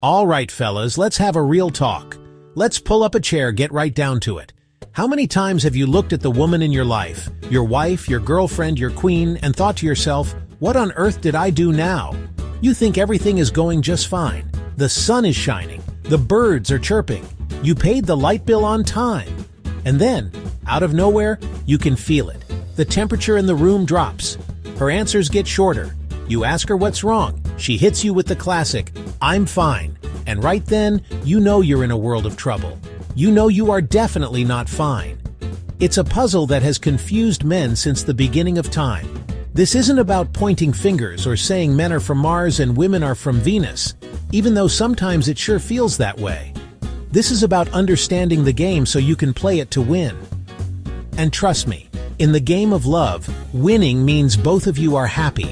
All right, fellas, let's have a real talk. Let's pull up a chair, get right down to it. How many times have you looked at the woman in your life, your wife, your girlfriend, your queen, and thought to yourself, what on earth did I do now? You think everything is going just fine. The sun is shining. The birds are chirping. You paid the light bill on time. And then, out of nowhere, you can feel it. The temperature in the room drops. Her answers get shorter. You ask her what's wrong. She hits you with the classic, "I'm fine." And right then, you know you're in a world of trouble. You know you are definitely not fine. It's a puzzle that has confused men since the beginning of time. This isn't about pointing fingers or saying men are from Mars and women are from Venus, even though sometimes it sure feels that way. This is about understanding the game so you can play it to win. And trust me, in the game of love, winning means both of you are happy.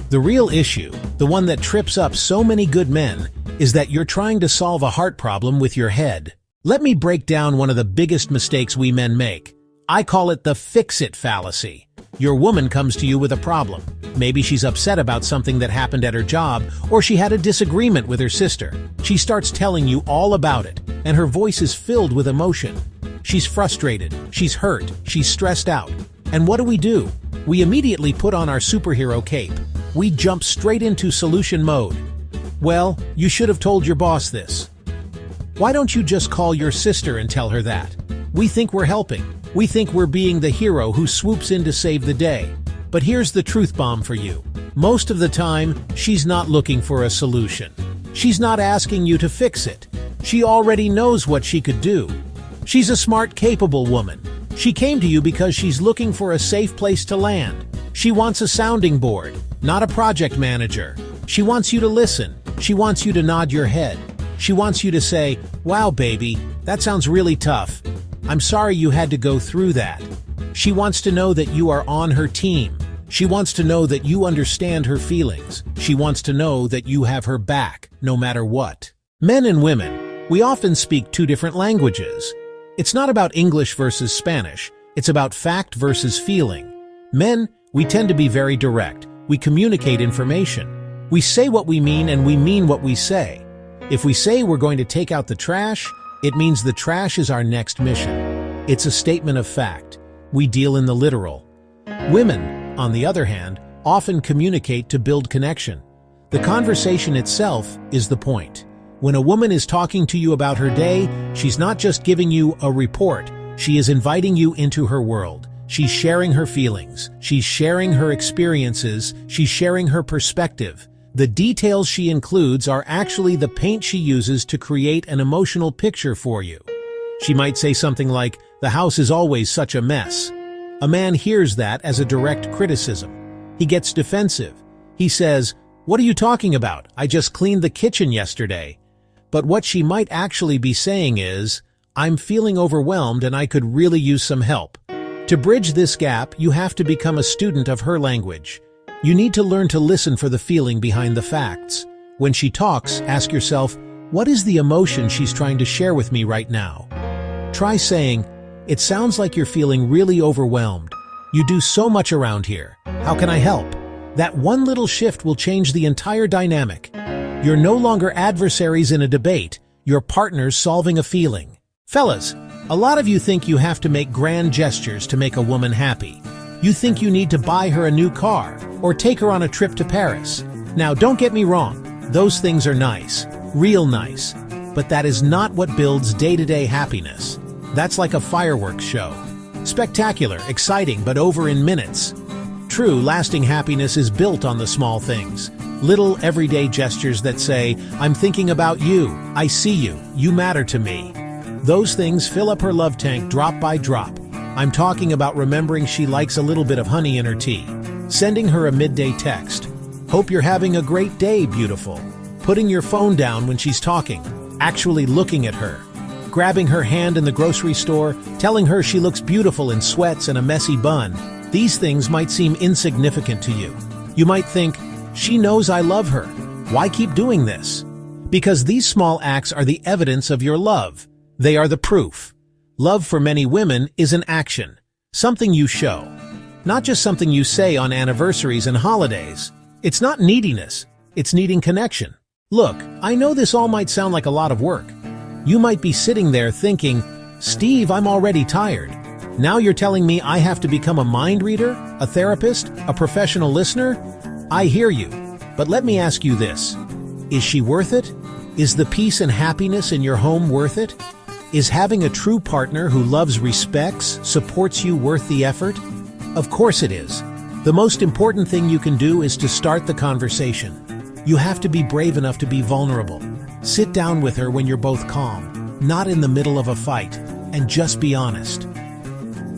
The real issue, the one that trips up so many good men, is that you're trying to solve a heart problem with your head. Let me break down one of the biggest mistakes we men make. I call it the fix-it fallacy. Your woman comes to you with a problem. Maybe she's upset about something that happened at her job, or she had a disagreement with her sister. She starts telling you all about it, and her voice is filled with emotion. She's frustrated, she's hurt, she's stressed out. And what do? We immediately put on our superhero cape. We jump straight into solution mode. Well, you should have told your boss this. Why don't you just call your sister and tell her that? We think we're helping. We think we're being the hero who swoops in to save the day. But here's the truth bomb for you. Most of the time, she's not looking for a solution. She's not asking you to fix it. She already knows what she could do. She's a smart, capable woman. She came to you because she's looking for a safe place to land. She wants a sounding board, not a project manager. She wants you to listen. She wants you to nod your head. She wants you to say, "Wow, baby, that sounds really tough. I'm sorry you had to go through that." She wants to know that you are on her team. She wants to know that you understand her feelings. She wants to know that you have her back, no matter what. Men and women, we often speak two different languages. It's not about English versus Spanish. It's about fact versus feeling. Men, we tend to be very direct. We communicate information. We say what we mean and we mean what we say. If we say we're going to take out the trash, it means the trash is our next mission. It's a statement of fact. We deal in the literal. Women, on the other hand, often communicate to build connection. The conversation itself is the point. When a woman is talking to you about her day, she's not just giving you a report. She is inviting you into her world. She's sharing her feelings. She's sharing her experiences. She's sharing her perspective. The details she includes are actually the paint she uses to create an emotional picture for you. She might say something like, "The house is always such a mess." A man hears that as a direct criticism. He gets defensive. He says, "What are you talking about? I just cleaned the kitchen yesterday." But what she might actually be saying is, "I'm feeling overwhelmed and I could really use some help." To bridge this gap, you have to become a student of her language. You need to learn to listen for the feeling behind the facts. When she talks, ask yourself, what is the emotion she's trying to share with me right now? Try saying, "It sounds like you're feeling really overwhelmed. You do so much around here. How can I help?" That one little shift will change the entire dynamic. You're no longer adversaries in a debate. You're partners solving a feeling. Fellas, a lot of you think you have to make grand gestures to make a woman happy. You think you need to buy her a new car or take her on a trip to Paris. Now, don't get me wrong. Those things are nice, real nice. But that is not what builds day-to-day happiness. That's like a fireworks show. Spectacular, exciting, but over in minutes. True, lasting happiness is built on the small things. Little everyday gestures that say, "I'm thinking about you, I see you, you matter to me." Those things fill up her love tank drop by drop. I'm talking about remembering she likes a little bit of honey in her tea. Sending her a midday text. "Hope you're having a great day, beautiful." Putting your phone down when she's talking. Actually looking at her. Grabbing her hand in the grocery store, telling her she looks beautiful in sweats and a messy bun. These things might seem insignificant to you. You might think, "She knows I love her. Why keep doing this?" Because these small acts are the evidence of your love. They are the proof. Love for many women is an action. Something you show. Not just something you say on anniversaries and holidays. It's not neediness. It's needing connection. Look, I know this all might sound like a lot of work. You might be sitting there thinking, Steve, I'm already tired. Now you're telling me I have to become a mind reader, a therapist, a professional listener? I hear you, but let me ask you this. Is she worth it? Is the peace and happiness in your home worth it? Is having a true partner who loves, respects, supports you worth the effort? Of course it is. The most important thing you can do is to start the conversation. You have to be brave enough to be vulnerable. Sit down with her when you're both calm, not in the middle of a fight, and just be honest.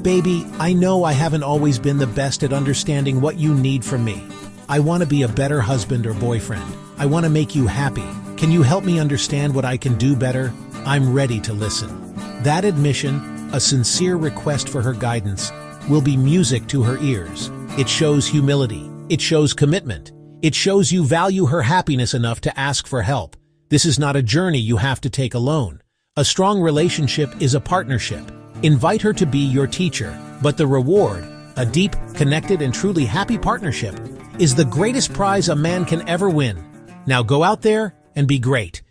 Baby, I know I haven't always been the best at understanding what you need from me. I want to be a better husband or boyfriend. I want to make you happy. Can you help me understand what I can do better? I'm ready to listen. That admission, a sincere request for her guidance, will be music to her ears. It shows humility. It shows commitment. It shows you value her happiness enough to ask for help. This is not a journey you have to take alone. A strong relationship is a partnership. Invite her to be your teacher, but the reward, a deep, connected, and truly happy partnership, is the greatest prize a man can ever win. Now go out there and be great.